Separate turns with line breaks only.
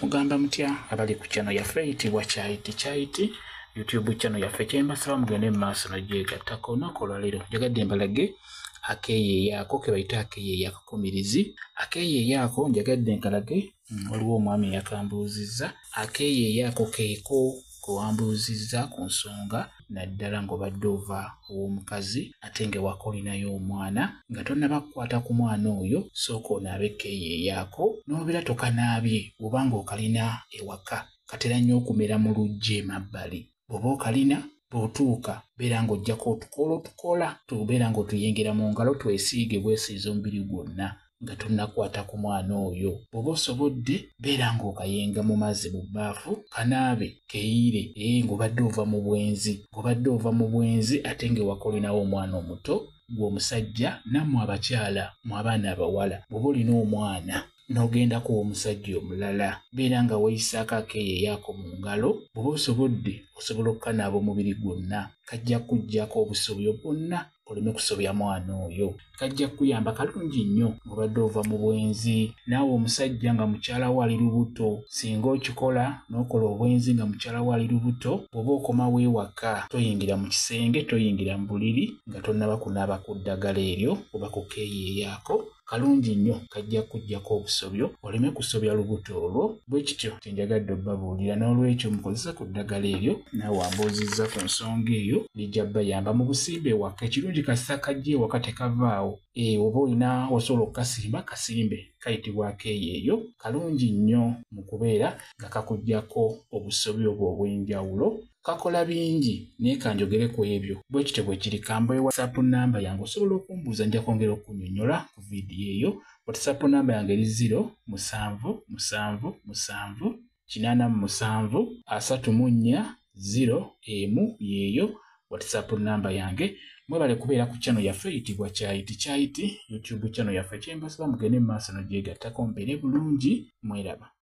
Mugamba mutya abali ku channel yaffe eyitibwa Kyayiti YouTube channel yaffe kyembasaba mugende mu maaso nagyegattako olunaku olwaleero njagadde mbalage akeeyeeyaako ke bayita akeeyeeya akakumirizi. Akeeyeeyaako njagadde nkalage waliwo omwami yakambuuzizza akeeyeeyaako keeko kewambuuzizza ku nsonga naddala ng'obadde ova ow'omukazi ate ng'ewaka olinayo omwana nga tonnaba kukwata ku mwana oyo sooka onaabe ekkeeyeeyaako n'obeera tokanaabye oba ng'okalina ewaka katera nnyo okumera mu luggi emabbali bw'oba okalina bw'otuuka beera ng'oggyako otukoola tubeera ng'otuyingira mu ngalo twesiige bwesiiza omubiri gwonna nga tonnakwata ku mwana oyo. Bw'oba osobodde beera ng'okayenga mu mazzi mu bbaafu kanaabe keeyire ng'obadde ova mu bwenzi ate ng'ewaka olinawo omwana omuto gw'omusajja nammwe abakyala mu abaana abawala bw'oba olina omwana n'ogendako omusajja omulala beera nga weeyisaako akeeyeeyaako mu ngalo bw'oba osobodde osobola okukanaaba omubiri gwonna kajja kuggyako obusobyo bwonna oleme kusobya mwana oyo. Kajja kuyamba kalungi nnyo ng'obadde ova mu bwenzi naawe omusajja nga mukyala wo ali lubuto singa okikola n'okola obwenzi nga mukyala wo ali lubuto bw'oba okomawo ewaka toyingira mu kisenge toyingira mu buliri nga tonnaba kunaaba ku ddagala eryo oba ku keeyeeyaako kalungi nnyo kajja kuggyako obusobyo oleme kusobya lubuto olwo bwe kityo tinjagadde obbabuulira n'olwekyo mukozesa ku ddagala eryo naawe wambuuzizza ku nsonga eyo lijja bayamba mu busimbe ewaka ekirungi kasita kajja ewaka tekavaawo oba olina wasobola okukasimba kasimbe kayitibwa akeeyeeyo kalungi nnyo mu kubeera nga kakuggyako obusobyo obwo obw'enjawulo kakola bingi naye kanjogere ku ebyo bwe kityo bwe kiri kambaye WhatsApp namba yange osobola okumbuuza nja kwongera okunnyonnyola ku vidiyo eyo. WhatsApp namba yange eri 0778734 yeeyo WhatsApp namba yange. Mwebale kubeera ku channel yaffe eyitibwa Kyayiti YouTube channel yaffe kyembasaba mugende mu maaso nagyegattako mbeere bulungi mweraba.